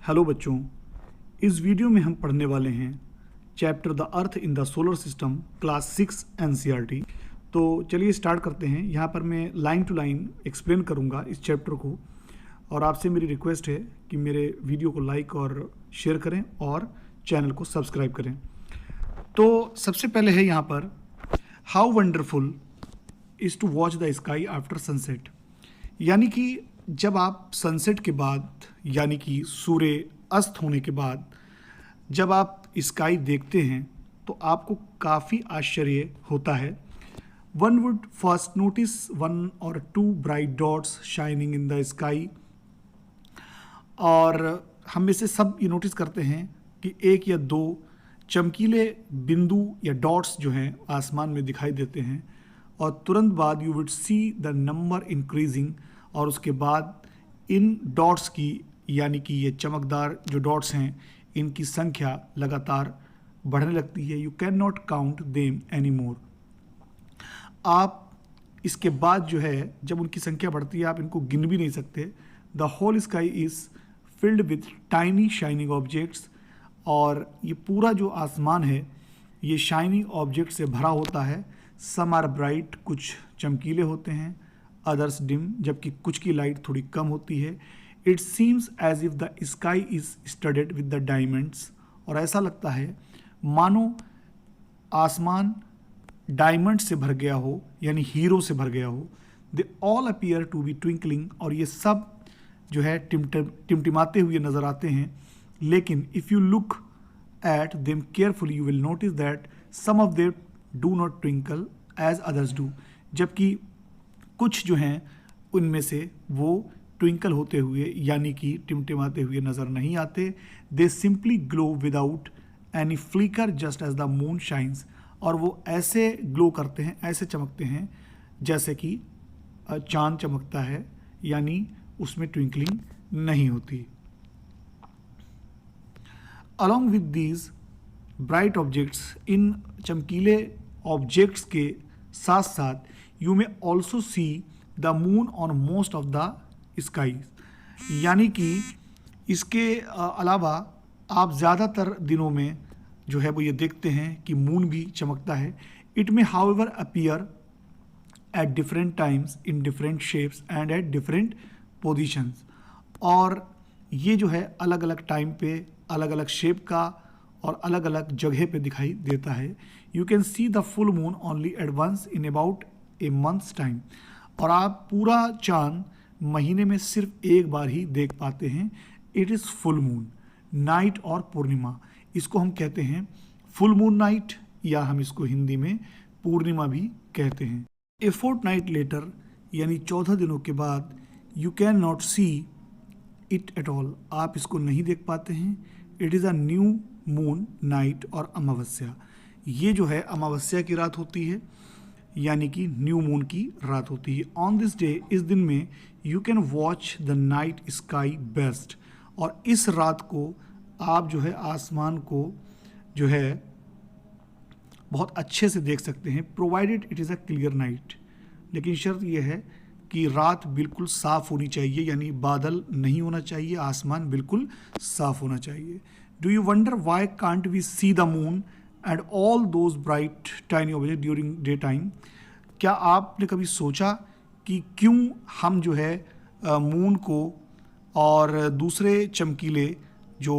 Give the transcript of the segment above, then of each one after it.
Hello बच्चों, इस video में हम पढ़ने वाले हैं chapter the earth in the solar system class 6 NCERT. तो चलिए स्टार्ट करते हैं। यहाँ पर मैं लाइन टू लाइन एक्सप्लेन करूँगा इस चैप्टर को, और आपसे मेरी रिक्वेस्ट है कि मेरे वीडियो को लाइक और शेयर करें और चैनल को सब्सक्राइब करें। तो सबसे पहले है यहाँ पर how wonderful is to watch the sky after sunset, यानी कि जब आप सनसेट के बाद यानी कि सूर्य अस्त होने के बाद जब आप स्काई देखते हैं तो आपको काफ़ी आश्चर्य होता है। One would first notice one और two bright dots shining in the sky, और हम में से सब ये नोटिस करते हैं कि एक या दो चमकीले बिंदु या डॉट्स जो हैं आसमान में दिखाई देते हैं, और तुरंत बाद you would see the number increasing, और उसके बाद इन डॉट्स की यानी कि ये चमकदार जो डॉट्स हैं इनकी संख्या लगातार बढ़ने लगती है। You can not count them any more. आप इसके बाद जो है जब उनकी संख्या बढ़ती है आप इनको गिन भी नहीं सकते। The whole sky is filled with tiny shining objects, और ये पूरा जो आसमान है ये शाइनिंग ऑब्जेक्ट से भरा होता है। सम आर ब्राइट, कुछ चमकीले होते हैं, अदर्स डिम, जबकि कुछ की लाइट थोड़ी कम होती है। It seems as if the sky is studded with the diamonds, और ऐसा लगता है मानो आसमान डायमंड से भर गया हो, यानी हीरो से भर गया हो। They all appear to be twinkling, और ये सब जो है टिमटिमाते हुए नज़र आते हैं। लेकिन if you look at them carefully you will notice that some of them do not twinkle as others do, जबकि कुछ जो हैं उनमें से वो ट्विंकल होते हुए यानी कि टिमटिमाते हुए नज़र नहीं आते। They simply glow without any flicker just as the moon shines, और वो ऐसे ग्लो करते हैं, ऐसे चमकते हैं जैसे कि चांद चमकता है, यानी उसमें ट्विंकलिंग नहीं होती। Along with these bright objects, इन चमकीले ऑब्जेक्ट्स के साथ साथ you may also see the moon on most of the sky, यानी कि इसके अलावा आप ज़्यादातर दिनों में जो है वो ये देखते हैं कि मून भी चमकता है। It may however appear at different times in different shapes and at different positions, और ये जो है अलग अलग टाइम पे अलग अलग शेप का और अलग अलग जगह पे दिखाई देता है। You can see the full moon only at once in about a month's time, और आप पूरा चांद महीने में सिर्फ एक बार ही देख पाते हैं। It is full moon night और पूर्णिमा, इसको हम कहते हैं फुल मून नाइट, या हम इसको हिंदी में पूर्णिमा भी कहते हैं। ए फोर्टनाइट लेटर, यानी 14 दिनों के बाद you can not see it at all, आप इसको नहीं देख पाते हैं। It is a new moon night और अमावस्या, ये जो है अमावस्या की रात होती है, यानी कि न्यू मून की रात होती है। ऑन दिस डे, इस दिन में you can watch the night sky best, और इस रात को आप जो है आसमान को जो है बहुत अच्छे से देख सकते हैं, provided it is a clear night. लेकिन शर्त यह है कि रात बिल्कुल साफ़ होनी चाहिए, यानी बादल नहीं होना चाहिए, आसमान बिल्कुल साफ़ होना चाहिए। Do you wonder why can't we see the moon and all those bright tiny object during day time, क्या आपने कभी सोचा कि क्यों हम जो है मून को और दूसरे चमकीले जो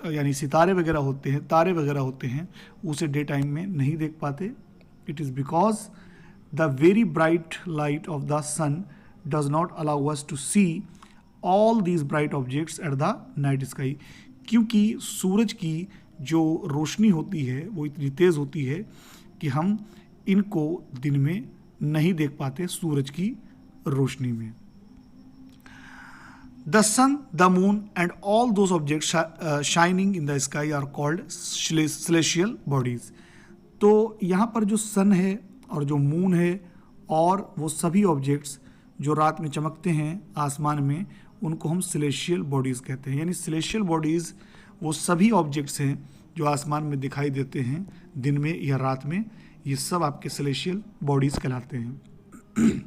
यानी सितारे वगैरह होते हैं, तारे वगैरह होते हैं, उसे डे टाइम में नहीं देख पाते? It is because the very bright light of the sun does not allow us to see all these bright objects at the night sky, क्योंकि सूरज की जो रोशनी होती है वो इतनी तेज़ होती है कि हम इनको दिन में नहीं देख पाते सूरज की रोशनी में। The sun, the moon and all those objects shining in the sky are called celestial bodies. तो यहाँ पर जो सन है और जो मून है और वो सभी ऑब्जेक्ट्स जो रात में चमकते हैं आसमान में, उनको हम सेलेस्टियल बॉडीज़ कहते हैं। यानी सेलेस्टियल बॉडीज़ वो सभी ऑब्जेक्ट्स हैं जो आसमान में दिखाई देते हैं दिन में या रात में, ये सब आपके सेलेस्टियल बॉडीज़ कहलाते हैं।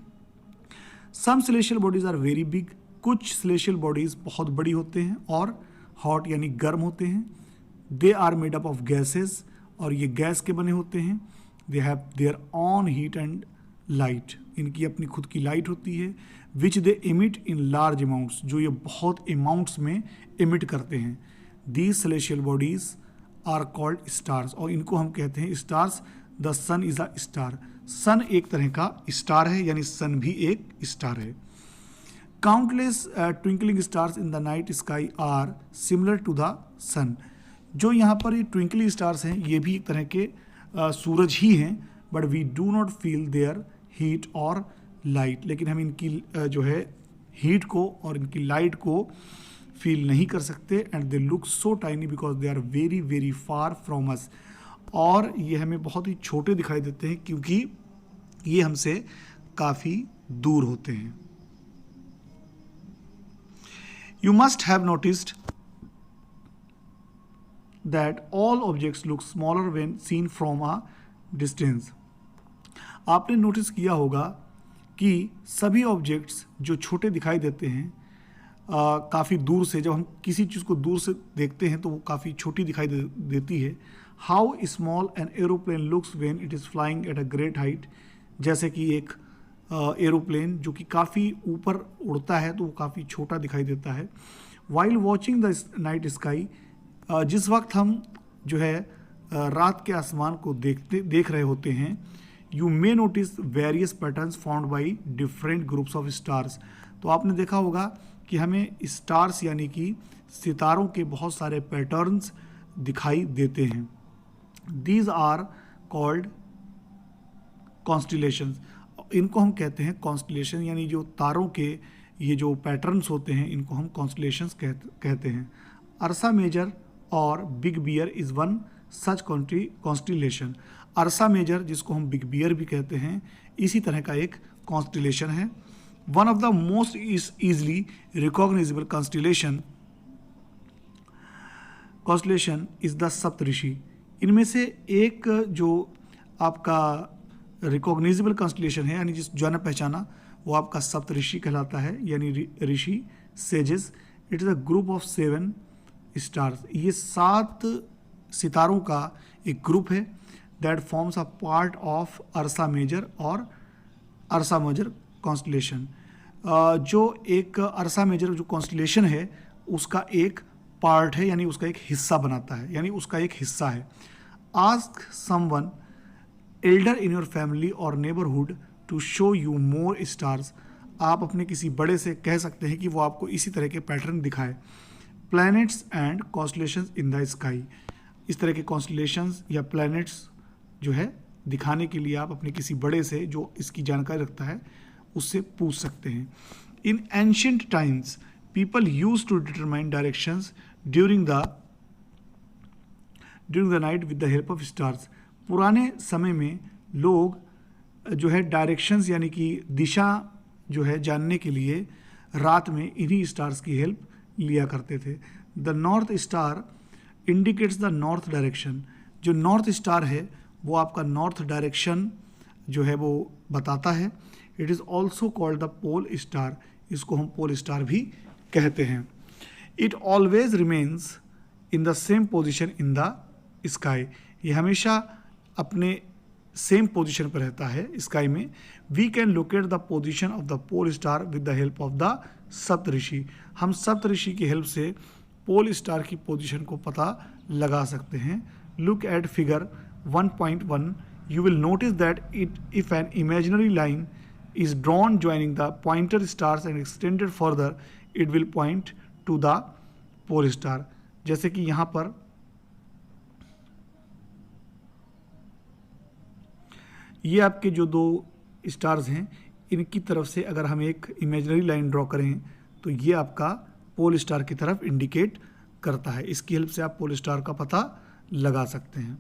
Some celestial bodies are very big, कुछ सेलेस्टियल बॉडीज़ बहुत बड़ी होते हैं, और हॉट यानी गर्म होते हैं। They are made up of gases, और ये गैस के बने होते हैं। They have their own heat and light, इनकी अपनी खुद की लाइट होती है। Which they emit in large amounts, जो ये बहुत अमाउंट्स में इमिट करते हैं। These celestial bodies are called stars, और इनको हम कहते हैं stars. The sun is a star, sun एक तरह का स्टार है, यानी सन भी एक स्टार है। Countless twinkling stars in the night sky are similar to the sun, जो यहाँ पर ये ट्विंकलिंग स्टार्स हैं ये भी एक तरह के सूरज ही हैं, but we do not feel their heat और लाइट, लेकिन हम इनकी जो है हीट को और इनकी लाइट को फील नहीं कर सकते। And they look so tiny because they are very very far from us, और ये हमें बहुत ही छोटे दिखाई देते हैं क्योंकि ये हमसे काफ़ी दूर होते हैं। You must have noticed that all objects look smaller when seen from a distance। आपने नोटिस किया होगा कि सभी ऑब्जेक्ट्स जो छोटे दिखाई देते हैं काफ़ी दूर से, जब हम किसी चीज़ को दूर से देखते हैं तो वो काफ़ी छोटी दिखाई देती है। How small an aeroplane looks when it is flying at a great height, जैसे कि एक एरोप्लेन जो कि काफ़ी ऊपर उड़ता है तो वो काफ़ी छोटा दिखाई देता है। While watching the night sky, जिस वक्त हम जो है रात के आसमान को देख रहे होते हैं, you may notice various patterns found by different groups of stars, तो आपने देखा होगा कि हमें स्टार्स यानी कि सितारों के बहुत सारे पैटर्न्स दिखाई देते हैं। दीज आर कॉल्ड कॉन्स्टिलेशंस, इनको हम कहते हैं कॉन्स्टिलेशन, यानी जो तारों के ये जो पैटर्न्स होते हैं इनको हम कॉन्स्टिलेशंस कहते हैं। अर्सा मेजर और big bear is one such constellation, Ursa Major जिसको हम बिग बियर भी कहते हैं इसी तरह का एक कॉन्स्टिलेशन है। One of the most easily recognizable constellation is the Saptarishi, इनमें से एक जो आपका रिकॉग्नाइजेबल कॉन्स्टिलेशन है यानी जिस जाना पहचाना वो आपका सप्तऋषि कहलाता है, यानी ऋषि sages. It is a group of 7 stars, ये 7 सितारों का एक ग्रुप है that forms a part of Ursa Major और अर्सा मेजर कॉन्स्टिलेशन। जो एक अर्सा मेजर जो कॉन्स्टिलेशन है उसका एक पार्ट है, यानी उसका एक हिस्सा बनाता है, यानी उसका एक हिस्सा है। Ask someone elder in your family और neighbourhood to show you more stars, आप अपने किसी बड़े से कह सकते हैं कि वो आपको इसी तरह के पैटर्न दिखाए। Planets and constellations in the sky, इस तरह के कॉन्स्टिलेशंस या प्लैनेट्स जो है दिखाने के लिए आप अपने किसी बड़े से जो इसकी जानकारी रखता है उससे पूछ सकते हैं। In ancient times people use to determine directions during the night with the help of stars, पुराने समय में लोग जो है डायरेक्शंस यानी कि दिशा जो है जानने के लिए रात में इन्हीं स्टार्स की हेल्प लिया करते थे। The north star indicates the north direction, जो नॉर्थ स्टार है वो आपका नॉर्थ डायरेक्शन जो है वो बताता है। It is also called the pole star, इसको हम पोल स्टार भी कहते हैं। It always remains in the same position in the sky, ये हमेशा अपने सेम पोजीशन पर रहता है स्काई में। We can locate the position of the pole star with the help of the Saptarishi, हम सप्तऋषि की हेल्प से पोल स्टार की पोजीशन को पता लगा सकते हैं। Look at figure 1.1, you will notice that if an imaginary line is drawn joining the pointer stars and extended further, it will point to the pole star। जैसे कि यहाँ पर ये आपके जो 2 स्टार्स हैं इनकी तरफ से अगर हम एक इमेजिनरी लाइन ड्रॉ करें तो ये आपका पोल स्टार की तरफ इंडिकेट करता है, इसकी हेल्प से आप पोल स्टार का पता लगा सकते हैं।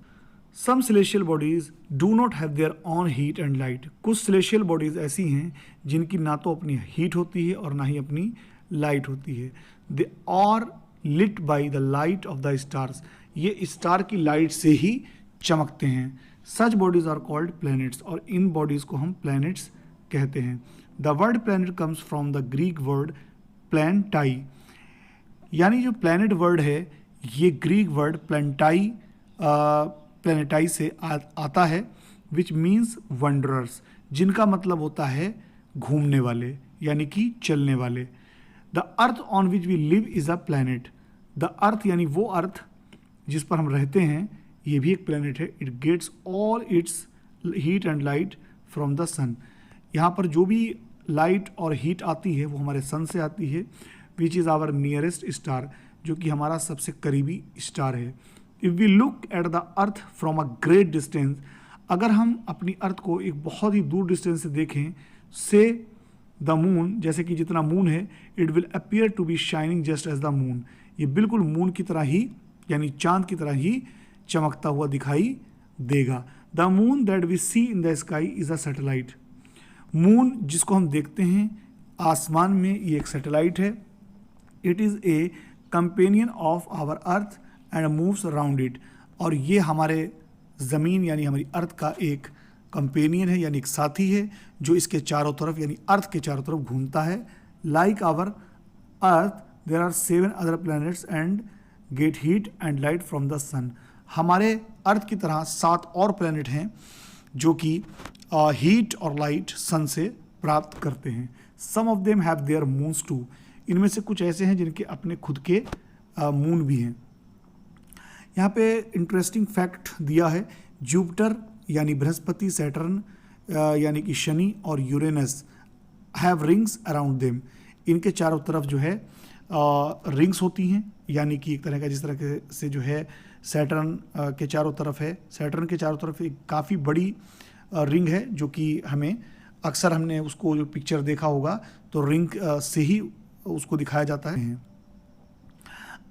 Some celestial bodies do not have their own heat and light, कुछ सेलेशियल बॉडीज़ ऐसी हैं जिनकी ना तो अपनी हीट होती है और ना ही अपनी लाइट होती है। They are lit by the light of the stars, ये स्टार की लाइट से ही चमकते हैं। Such bodies are called planets, और इन बॉडीज़ को हम प्लैनेट्स कहते हैं। The word planet comes from the Greek word planetai, यानी जो प्लैनेट वर्ड है ये ग्रीक वर्ड प्लैनेटाई से आता है, विच मीन्स वंडरर्स, जिनका मतलब होता है घूमने वाले यानी कि चलने वाले। The earth on which we live is a planet. The earth यानी वो अर्थ जिस पर हम रहते हैं, ये भी एक प्लैनेट है। It gets all its heat and light from the sun. यहाँ पर जो भी लाइट और हीट आती है वो हमारे सन से आती है, which is our nearest star, जो कि हमारा सबसे करीबी स्टार है। If we look at the earth from a great distance, अगर हम अपनी अर्थ को एक बहुत ही दूर डिस्टेंस से देखें, से द मून, जैसे कि जितना मून है, it will appear to be shining just as the moon, ये बिल्कुल मून की तरह ही यानी चांद की तरह ही चमकता हुआ दिखाई देगा। The moon that we see in the sky is a satellite. Moon जिसको हम देखते हैं आसमान में, ये एक सैटेलाइट है। It is a companion of our earth and moves around it, और ये हमारे ज़मीन यानी हमारी अर्थ का एक कंपेनियन है यानी एक साथी है, जो इसके चारों तरफ यानी अर्थ के चारों तरफ घूमता है। Like our earth there are 7 other planets and get heat and light from the sun. हमारे अर्थ की तरह 7 और प्लैनेट हैं जो कि हीट और लाइट सन से प्राप्त करते हैं। Some of them have their moons too, इनमें से कुछ ऐसे हैं जिनके अपने खुद के मून भी हैं। यहाँ पे इंटरेस्टिंग फैक्ट दिया है, जुपिटर यानी बृहस्पति, सैटर्न यानी कि शनि और Uranus have rings around them, इनके चारों तरफ जो है रिंग्स होती हैं, यानी कि एक तरह का जिस तरह से जो है सैटर्न के चारों तरफ है, सैटर्न के चारों तरफ एक काफ़ी बड़ी रिंग है, जो कि हमें अक्सर हमने उसको जो पिक्चर देखा होगा तो रिंग से ही उसको दिखाया जाता है।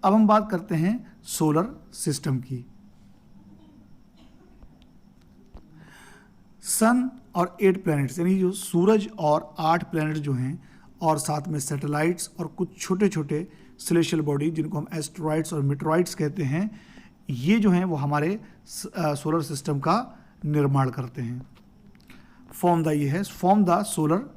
अब हम बात करते हैं सोलर सिस्टम की। सन और 8 प्लैनेट्स यानी जो सूरज और 8 प्लैनेट जो हैं, और साथ में सैटेलाइट्स और कुछ छोटे छोटे सेलेस्टियल बॉडी जिनको हम एस्टेरॉइड्स और मीटरॉइड्स कहते हैं, ये जो हैं वो हमारे सोलर सिस्टम का निर्माण करते हैं। Form the solar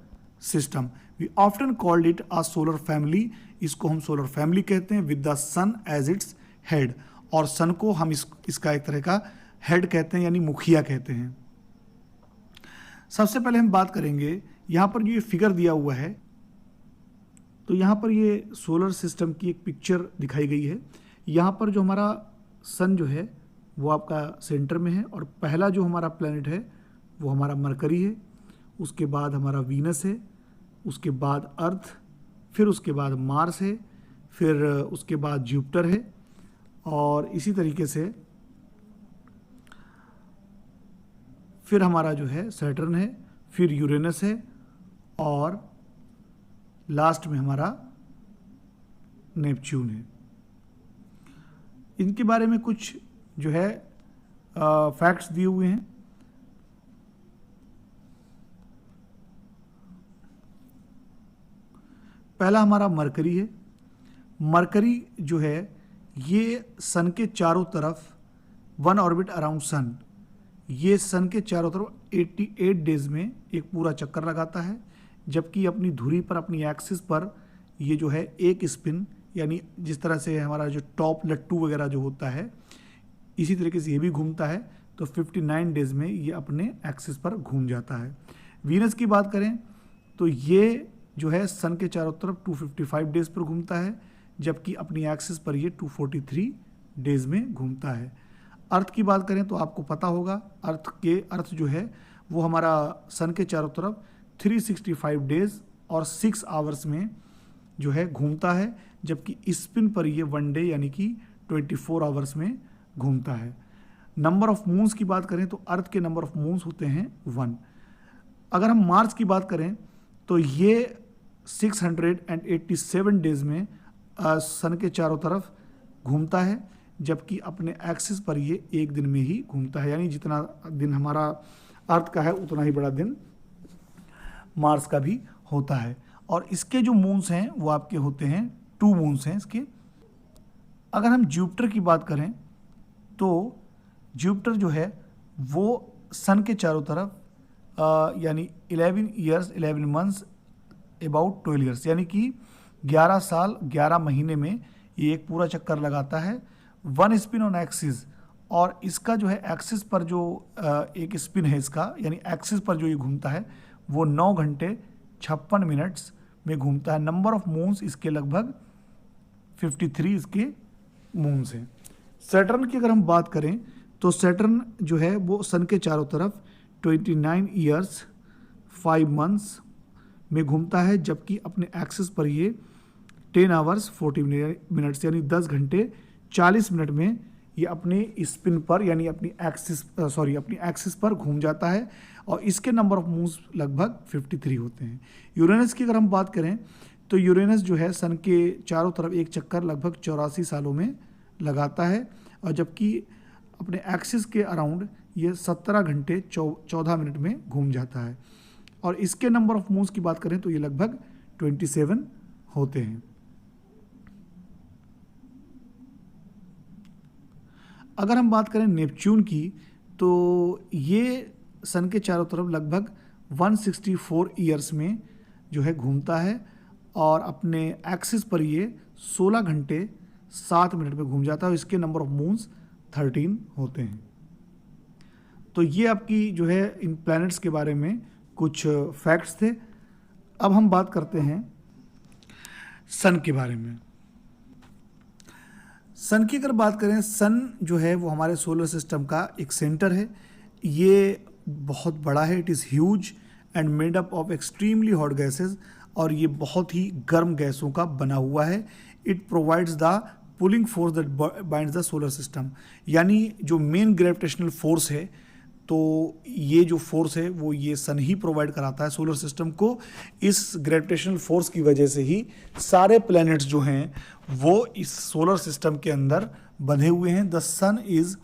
system. We often called it a solar family, इसको हम सोलर फैमिली कहते हैं, with the sun as its head, और सन को हम इसका एक तरह का हेड कहते हैं यानी मुखिया कहते हैं। सबसे पहले हम बात करेंगे, यहाँ पर जो ये फिगर दिया हुआ है, तो यहाँ पर ये सोलर सिस्टम की एक पिक्चर दिखाई गई है। यहाँ पर जो हमारा सन जो है वो आपका सेंटर में है, और पहला जो हमारा प्लैनेट है वो हमारा मरकरी है, उसके बाद हमारा वीनस है, उसके बाद अर्थ, फिर उसके बाद मार्स है, फिर उसके बाद जुपिटर है, और इसी तरीके से फिर हमारा जो है सैटर्न है, फिर यूरेनस है, और लास्ट में हमारा नेपच्यून है। इनके बारे में कुछ जो है फैक्ट्स दिए हुए हैं। पहला हमारा मरकरी है। मरकरी जो है ये सन के चारों तरफ 1 ऑर्बिट अराउंड सन, ये सन के चारों तरफ 88 डेज में एक पूरा चक्कर लगाता है, जबकि अपनी धुरी पर, अपनी एक्सिस पर ये जो है एक स्पिन, यानी जिस तरह से हमारा जो टॉप लट्टू वगैरह जो होता है, इसी तरीके से ये भी घूमता है, तो 59 डेज में ये अपने एक्सिस पर घूम जाता है। वीनस की बात करें तो ये जो है सन के चारों तरफ 255 डेज पर घूमता है, जबकि अपनी एक्सिस पर ये 243 डेज में घूमता है। अर्थ की बात करें तो आपको पता होगा, अर्थ जो है वो हमारा सन के चारों तरफ 365 डेज और 6 आवर्स में जो है घूमता है, जबकि स्पिन पर ये 1 डे यानी कि 24 आवर्स में घूमता है। नंबर ऑफ मून्स की बात करें तो अर्थ के नंबर ऑफ मून्स होते हैं 1। अगर हम मार्स की बात करें तो ये 687 डेज में सन के चारों तरफ घूमता है, जबकि अपने एक्सिस पर ये एक दिन में ही घूमता है, यानी जितना दिन हमारा अर्थ का है उतना ही बड़ा दिन मार्स का भी होता है। और इसके जो मून्स हैं वो आपके होते हैं 2 मून्स हैं इसके। अगर हम जुपिटर की बात करें तो जुपिटर जो है वो सन के चारों तरफ यानी 11 ईयर्स 11 मंथ्स अबाउट 12 ईयर्स, यानी कि 11 साल 11 महीने में ये एक पूरा चक्कर लगाता है, 1 स्पिन ऑन एक्सिस, और इसका जो है एक्सिस पर जो एक स्पिन है इसका, यानी एक्सिस पर जो ये घूमता है वो 9 घंटे 56 मिनट्स में घूमता है। नंबर ऑफ मून्स इसके लगभग 53 इसके मून्स हैं। सैटर्न की अगर हम बात करें तो सैटर्न जो है वो सन के चारों तरफ 29 ईयर्स 5 मंथ्स में घूमता है, जबकि अपने एक्सिस पर ये 10 आवर्स 40 मिनट्स यानी 10 घंटे 40 मिनट में ये अपने स्पिन पर यानी अपनी एक्सिस पर घूम जाता है, और इसके नंबर ऑफ मूव्स लगभग 53 होते हैं। यूरेनस की अगर हम बात करें तो यूरेनस जो है सन के चारों तरफ एक चक्कर लगभग 84 सालों में लगाता है, और जबकि अपने एक्सिस के अराउंड ये 17 घंटे 14 मिनट में घूम जाता है, और इसके नंबर ऑफ मूव्स की बात करें तो ये लगभग 27 होते हैं। अगर हम बात करें नेपच्यून की तो ये सन के चारों तरफ लगभग 164 ईयर्स में जो है घूमता है, और अपने एक्सिस पर ये 16 घंटे 7 मिनट में घूम जाता है, और इसके नंबर ऑफ मून्स 13 होते हैं। तो ये आपकी जो है इन प्लैनेट्स के बारे में कुछ फैक्ट्स थे। अब हम बात करते हैं सन के बारे में। सन की अगर बात करें, सन जो है वो हमारे सोलर सिस्टम का एक सेंटर है। ये बहुत बड़ा है, it is huge and made up of extremely hot gases, और ये बहुत ही गर्म गैसों का बना हुआ है। It provides the pulling force that binds the solar system, यानी जो मेन ग्रेविटेशनल फोर्स है, तो ये जो फोर्स है वो ये सन ही प्रोवाइड कराता है सोलर सिस्टम को। इस ग्रेविटेशनल फोर्स की वजह से ही सारे प्लैनेट्स जो हैं वो इस सोलर सिस्टम के अंदर बंधे हुए हैं। The sun is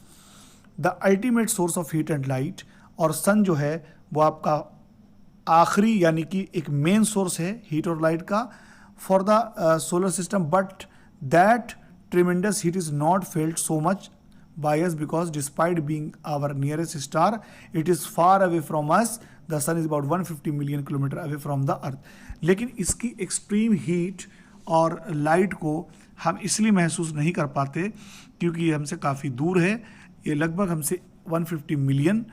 the ultimate source of heat and light, और सन जो है वो आपका आखिरी यानी कि एक मेन सोर्स है हीट और लाइट का for the solar system, but that tremendous heat is not felt so much by us because despite being our nearest star, it is far away from us. The sun is about 150 million kilometer away from the earth. लेकिन इसकी extreme heat और light को हम इसलिए महसूस नहीं कर पाते क्योंकि ये हमसे काफ़ी दूर है। ये लगभग हमसे 150 मिलियन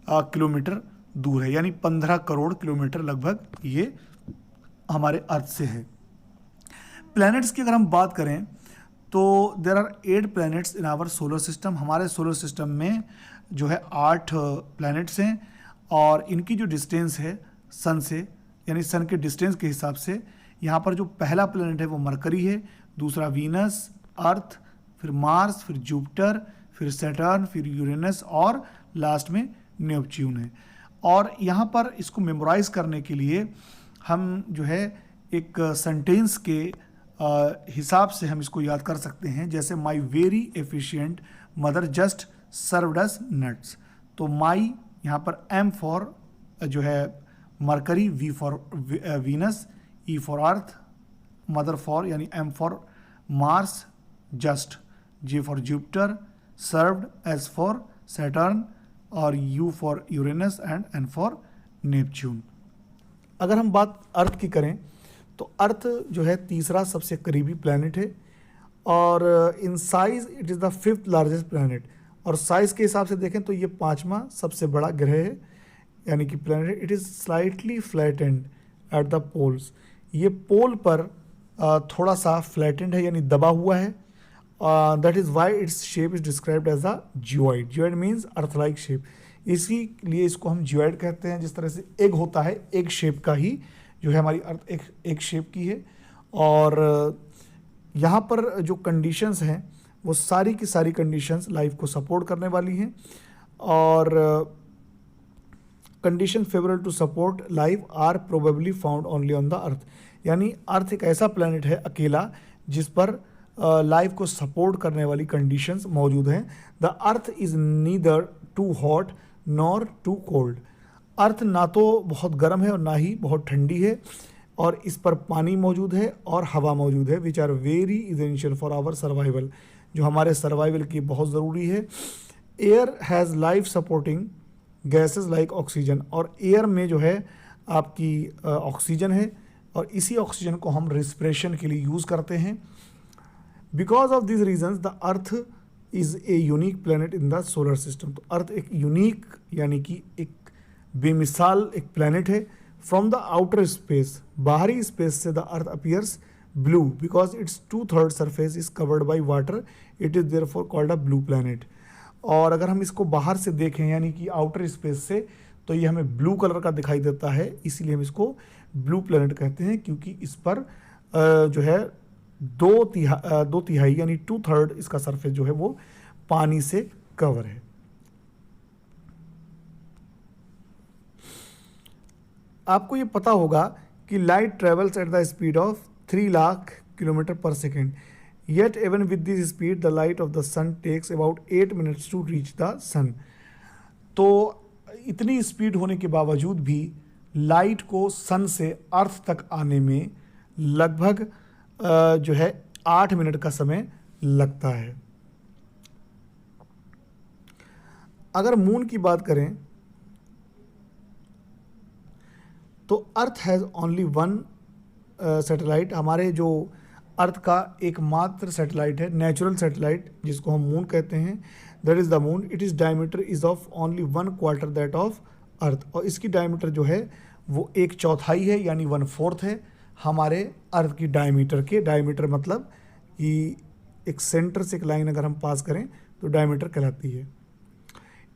किलोमीटर दूर है, यानी 15 करोड़ किलोमीटर लगभग ये हमारे अर्थ से है। प्लैनेट्स की अगर हम बात करें तो there are 8 planets in our solar system. हमारे सोलर सिस्टम में जो है 8 प्लैनेट्स हैं, और इनकी जो डिस्टेंस है सन से, यानी सन के डिस्टेंस के हिसाब से, यहाँ पर जो पहला प्लैनेट है वो मरकरी है, दूसरा वीनस, अर्थ, फिर मार्स, फिर जुपिटर, फिर सैटर्न, फिर यूरेनस, और लास्ट में नेपच्यून है। और यहाँ पर इसको मेमोराइज करने के लिए हम जो है एक सेंटेंस के हिसाब से हम इसको याद कर सकते हैं, जैसे my very efficient mother just served us nuts. तो माई यहाँ पर एम फॉर जो है Mercury, V for Venus, E for Earth, mother for यानी M for Mars, just J for Jupiter, served S for Saturn, और U for Uranus and N for Neptune. अगर हम बात अर्थ की करें तो अर्थ जो है तीसरा सबसे करीबी प्लैनेट है, और in size it is the 5th largest planet, और साइज़ के हिसाब से देखें तो ये 5वां सबसे बड़ा ग्रह है यानी कि planet. It is slightly flattened at the poles. ये पोल पर थोड़ा सा फ्लैटेंड है यानी दबा हुआ है। That is why its shape is described as a geoid. Geoid means earth like shape, इसी लिए इसको हम जियोइड कहते हैं। जिस तरह से एग होता है, एग शेप का ही जो है हमारी अर्थ एक शेप की है। और यहाँ पर जो कंडीशंस हैं वो सारी की सारी कंडीशंस लाइफ को सपोर्ट करने वाली हैं, और condition favourable to support life are probably found only on the earth. यानी अर्थ एक ऐसा प्लैनेट है अकेला जिस पर लाइफ को सपोर्ट करने वाली कंडीशंस मौजूद हैं। The earth is neither too hot nor too cold. Earth ना तो बहुत गर्म है और ना ही बहुत ठंडी है, और इस पर पानी मौजूद है और हवा मौजूद है, which are very essential for our survival, जो हमारे सर्वाइवल की बहुत ज़रूरी है। Air has life supporting gases like oxygen, और एयर में जो है आपकी ऑक्सीजन है, और इसी ऑक्सीजन को हम रिस्पिरेशन के लिए यूज़ करते हैं। Because of this reasons the earth is a unique planet in the solar system. तो अर्थ एक यूनिक यानी कि एक बेमिसाल एक प्लानट है। फ्रॉम द आउटर स्पेस, बाहरी स्पेस से the earth appears blue because it's 2/3 surface is covered by water, it is therefore called a blue planet. और अगर हम इसको बाहर से देखें यानी कि आउटर स्पेस से, तो ये हमें ब्लू कलर का दिखाई देता है, इसीलिए हम इसको ब्लू प्लैनेट कहते हैं, क्योंकि इस पर जो है दो तिहाई यानी 2/3 इसका सरफेस जो है वो पानी से कवर है। आपको ये पता होगा कि light travels at the speed of 3 lakh kilometre per second, yet even with this speed the light of the sun takes about 8 minutes to reach the sun. तो इतनी स्पीड होने के बावजूद भी लाइट को सन से अर्थ तक आने में लगभग जो है 8 मिनट का समय लगता है। अगर मून की बात करें तो अर्थ हैज़ ओनली वन सैटेलाइट। हमारे जो अर्थ का एकमात्र सैटेलाइट है, नेचुरल सैटेलाइट जिसको हम मून कहते हैं, that is the moon. It is diameter is of only 1/4 that of earth. और इसकी डायमीटर जो है वो 1/4 है यानी 1/4 है हमारे अर्थ की डायमीटर के। डायमीटर मतलब कि एक सेंटर से एक लाइन अगर हम पास करें तो डायमीटर कहलाती है।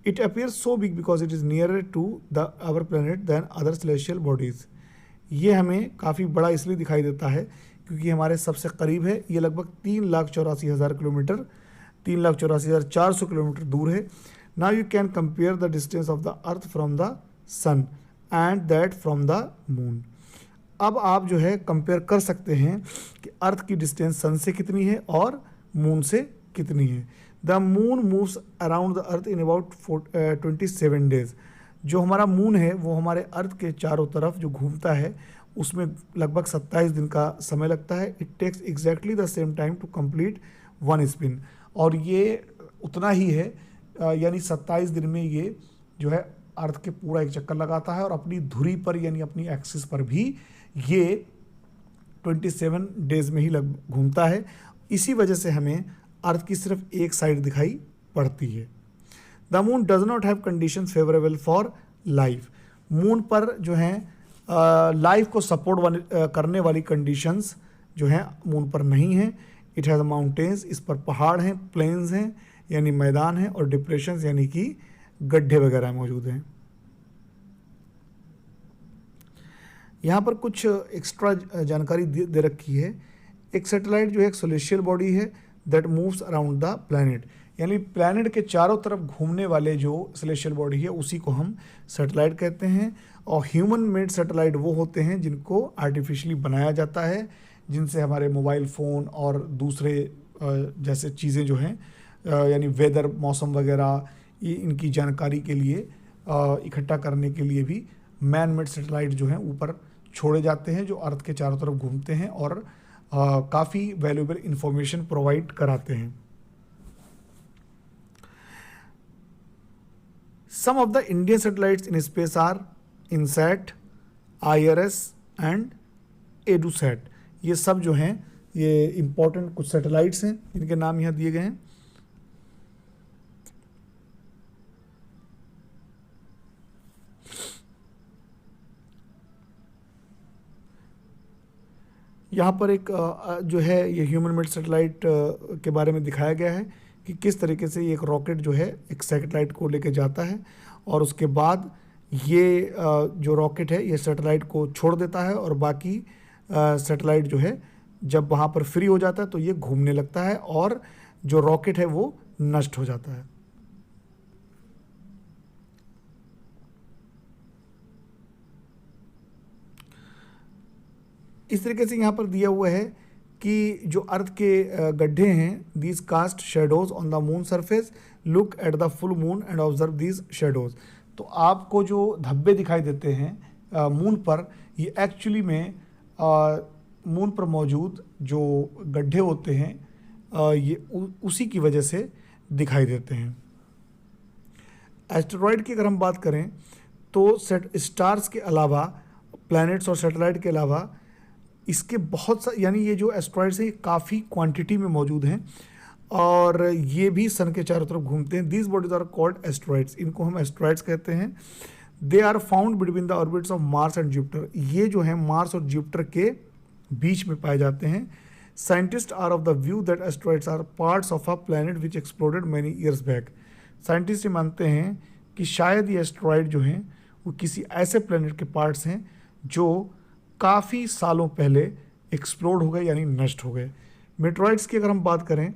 It appears so big because it is nearer to the our planet than other celestial bodies. ये हमें काफ़ी बड़ा इसलिए दिखाई देता है क्योंकि हमारे सबसे करीब है। ये लगभग 3,84,000 किलोमीटर, 3,84,400 किलोमीटर दूर है। Now you can compare the distance of the earth from the sun and that from the moon. अब आप जो है कंपेयर कर सकते हैं कि अर्थ की डिस्टेंस सन से कितनी है और मून से कितनी है। The moon moves around the earth in about 27 days. जो हमारा मून है वो हमारे अर्थ के चारों तरफ जो घूमता है उसमें लगभग 27 दिन का समय लगता है। It takes exactly the same time to complete 1 spin. और ये उतना ही है यानी 27 दिन में ये जो है अर्थ के पूरा एक चक्कर लगाता है और अपनी धुरी पर यानी अपनी एक्सिस पर भी ये 27 डेज में ही घूमता है। इसी वजह से हमें अर्थ की सिर्फ एक साइड दिखाई पड़ती है। The moon does not have conditions favourable for life. Moon पर जो हैं लाइफ को सपोर्ट करने वाली कंडीशंस जो हैं मून पर नहीं हैं। इट हैज़ माउंटेन्स, इस पर पहाड़ हैं, प्लेन्स हैं यानी मैदान हैं, और डिप्रेशंस यानी कि गड्ढे वगैरह मौजूद हैं। यहाँ पर कुछ एक्स्ट्रा जानकारी दे रखी है। एक सैटेलाइट जो है एक सेलेस्टियल बॉडी है that moves around the planet, यानी प्लैनेट के चारों तरफ घूमने वाले जो सेलेस्टियल बॉडी है उसी को हम सैटेलाइट कहते हैं। और ह्यूमन मेड सैटेलाइट वो होते हैं जिनको आर्टिफिशियली बनाया जाता है, जिनसे हमारे मोबाइल फ़ोन और दूसरे जैसे चीज़ें जो हैं यानी वेदर, मौसम वगैरह, ये इनकी जानकारी के लिए इकट्ठा करने के लिए भी मैन मेड सैटेलाइट जो हैं ऊपर छोड़े जाते हैं, जो अर्थ के चारों तरफ घूमते हैं और काफ़ी वैल्यूएबल इंफॉर्मेशन प्रोवाइड कराते हैं। Some of the Indian satellites in space are INSAT, IRS and EDUSAT। ये सब जो हैं ये इम्पोर्टेंट कुछ सैटेलाइट्स हैं जिनके नाम यहाँ दिए गए हैं। यहाँ पर एक जो है ये ह्यूमन मेड सैटेलाइट के बारे में दिखाया गया है कि किस तरीके से ये एक रॉकेट जो है एक सैटेलाइट को लेके जाता है और उसके बाद ये जो रॉकेट है ये सैटेलाइट को छोड़ देता है और बाकी सैटेलाइट जो है जब वहाँ पर फ्री हो जाता है तो ये घूमने लगता है और जो रॉकेट है वो नष्ट हो जाता है। इस तरीके से यहाँ पर दिया हुआ है कि जो अर्थ के गड्ढे हैं, these cast shadows on the moon surface, look at the full moon and observe these shadows. तो आपको जो धब्बे दिखाई देते हैं मून पर, ये एक्चुअली में मून पर मौजूद जो गड्ढे होते हैं ये उसी की वजह से दिखाई देते हैं। एस्टेरॉयड की अगर हम बात करें तो स्टार्स के अलावा, प्लैनेट्स और सैटेलाइट के अलावा इसके बहुत यानी ये जो एस्ट्रॉइड्स हैं ये काफ़ी क्वांटिटी में मौजूद हैं और ये भी सन के चारों तरफ घूमते हैं। These bodies are called asteroids, इनको हम एस्ट्रॉइड्स कहते हैं। They are found between the orbits of Mars and Jupiter, ये जो है मार्स और जुपिटर के बीच में पाए जाते हैं। Scientist are of the view that asteroids are parts of a planet which exploded many years back. Scientist ये मानते हैं कि शायद ये एस्ट्रॉइड जो हैं वो किसी ऐसे प्लैनेट के पार्ट्स हैं जो काफ़ी सालों पहले एक्सप्लोड हो गए यानी नष्ट हो गए। मेट्रॉइड्स की अगर हम बात करें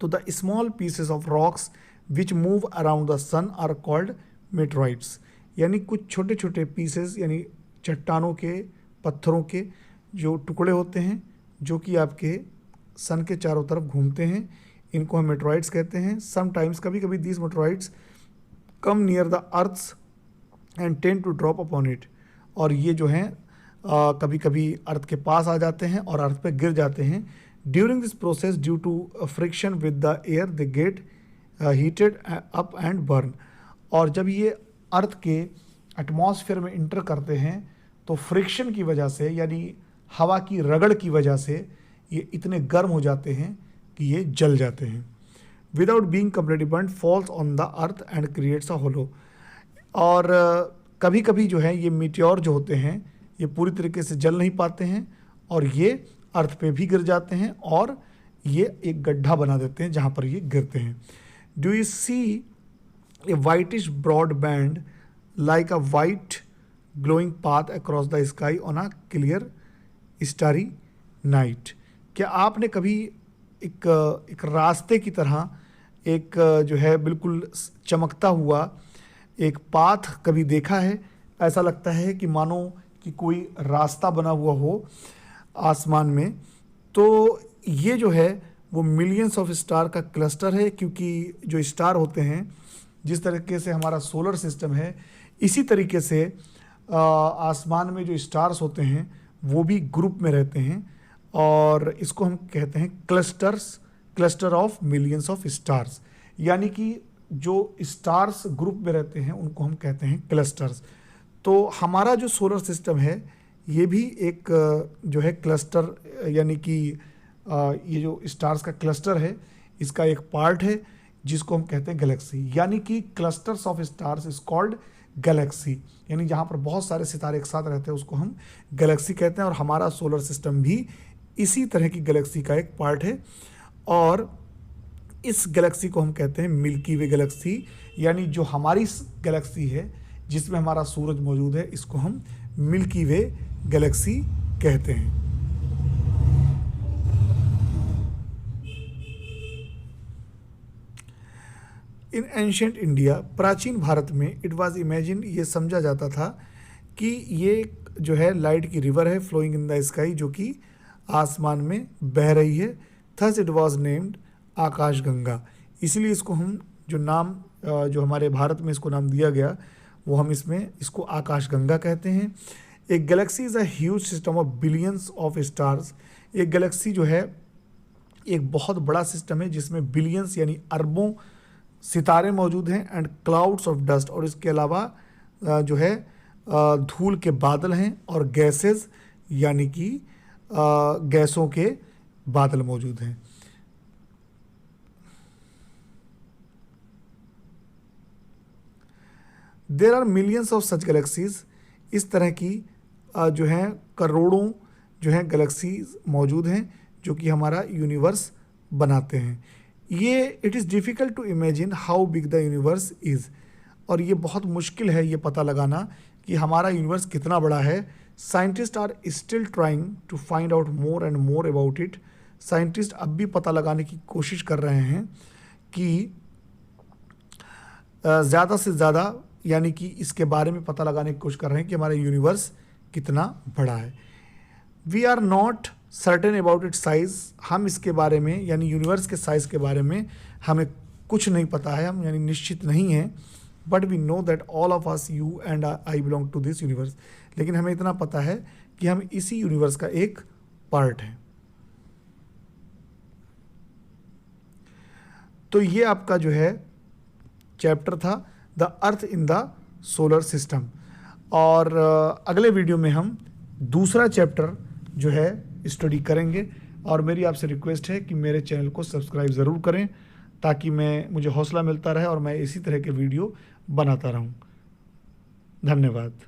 तो the small pieces of rocks which move around the sun are called meteoroids, यानी कुछ छोटे छोटे पीसेस यानी चट्टानों के, पत्थरों के जो टुकड़े होते हैं जो कि आपके सन के चारों तरफ घूमते हैं, इनको हम मेट्रॉइड्स कहते हैं। समटाइम्स कभी कभी these meteoroids come near the earths and tend to drop upon it, और ये जो हैं कभी कभी अर्थ के पास आ जाते हैं और अर्थ पे गिर जाते हैं। During this process due to friction with the air they get heated up and burn, और जब ये अर्थ के एटमॉस्फेयर में इंटर करते हैं तो फ्रिक्शन की वजह से यानी हवा की रगड़ की वजह से ये इतने गर्म हो जाते हैं कि ये जल जाते हैं। Without being completely burned falls on the earth and creates a hollow, और कभी कभी जो है ये मीटियोर जो होते हैं ये पूरी तरीके से जल नहीं पाते हैं और ये अर्थ पे भी गिर जाते हैं और ये एक गड्ढा बना देते हैं जहाँ पर ये गिरते हैं। Do you see a whitish broad band like a white glowing path across the sky on a clear starry night, क्या आपने कभी एक रास्ते की तरह एक जो है बिल्कुल चमकता हुआ एक पाथ कभी देखा है? ऐसा लगता है कि मानो कि कोई रास्ता बना हुआ हो आसमान में। तो ये जो है वो मिलियंस ऑफ स्टार का क्लस्टर है, क्योंकि जो स्टार होते हैं जिस तरीके से हमारा सोलर सिस्टम है इसी तरीके से आसमान में जो स्टार्स होते हैं वो भी ग्रुप में रहते हैं और इसको हम कहते हैं cluster of millions of stars, यानी कि जो स्टार्स ग्रुप में रहते हैं उनको हम कहते हैं क्लस्टर्स। तो हमारा जो सोलर सिस्टम है ये भी एक जो है क्लस्टर यानी कि ये जो स्टार्स का क्लस्टर है इसका एक पार्ट है जिसको हम कहते हैं गैलेक्सी, यानी कि clusters of stars is called Galaxy, यानी जहाँ पर बहुत सारे सितारे एक साथ रहते हैं उसको हम गैलेक्सी कहते हैं। और हमारा सोलर सिस्टम भी इसी तरह की गैलेक्सी का एक पार्ट है और इस गैलेक्सी को हम कहते हैं मिल्की वे गैलेक्सी, यानी जो हमारी गैलेक्सी है जिसमें हमारा सूरज मौजूद है इसको हम मिल्की वे गैलेक्सी कहते हैं। इन एंशियंट इंडिया, प्राचीन भारत में, इट वाज इमेजिन, ये समझा जाता था कि ये जो है लाइट की रिवर है फ्लोइंग इन द स्काई जो कि आसमान में बह रही है। थस इट वाज नेम्ड आकाश गंगा, इसीलिए इसको हम जो नाम जो हमारे भारत में इसको नाम दिया गया वो हम इसको आकाश गंगा कहते हैं। एक Galaxy is a huge system of billions of stars, एक गैलेक्सी जो है एक बहुत बड़ा सिस्टम है जिसमें बिलियंस यानी अरबों सितारे मौजूद हैं एंड क्लाउड्स ऑफ डस्ट, और इसके अलावा जो है धूल के बादल हैं और गैसेस यानी कि गैसों के बादल मौजूद हैं। There are millions of such galaxies, इस तरह की जो हैं करोड़ों जो हैं गैलेक्सीज मौजूद हैं जो कि हमारा यूनिवर्स बनाते हैं। ये it is difficult to imagine how big the universe is, और ये बहुत मुश्किल है ये पता लगाना कि हमारा यूनिवर्स कितना बड़ा है। Scientist are still trying to find out more and more about it, scientist अब भी पता लगाने की कोशिश कर रहे हैं कि ज़्यादा से ज़्यादा यानी कि इसके बारे में पता लगाने की कोशिश कर रहे हैं कि हमारा यूनिवर्स कितना बड़ा है। We are not certain about it size, हम इसके बारे में यानी यूनिवर्स के साइज़ के बारे में हमें कुछ नहीं पता है, हम यानी निश्चित नहीं हैं। But we know that all of us, you and I, belong to this universe, लेकिन हमें इतना पता है कि हम इसी यूनिवर्स का एक पार्ट हैं। तो ये आपका जो है चैप्टर था the earth in the solar system, और अगले वीडियो में हम दूसरा चैप्टर जो है स्टडी करेंगे। और मेरी आपसे रिक्वेस्ट है कि मेरे चैनल को सब्सक्राइब ज़रूर करें, ताकि मुझे हौसला मिलता रहे और मैं इसी तरह के वीडियो बनाता रहूं। धन्यवाद।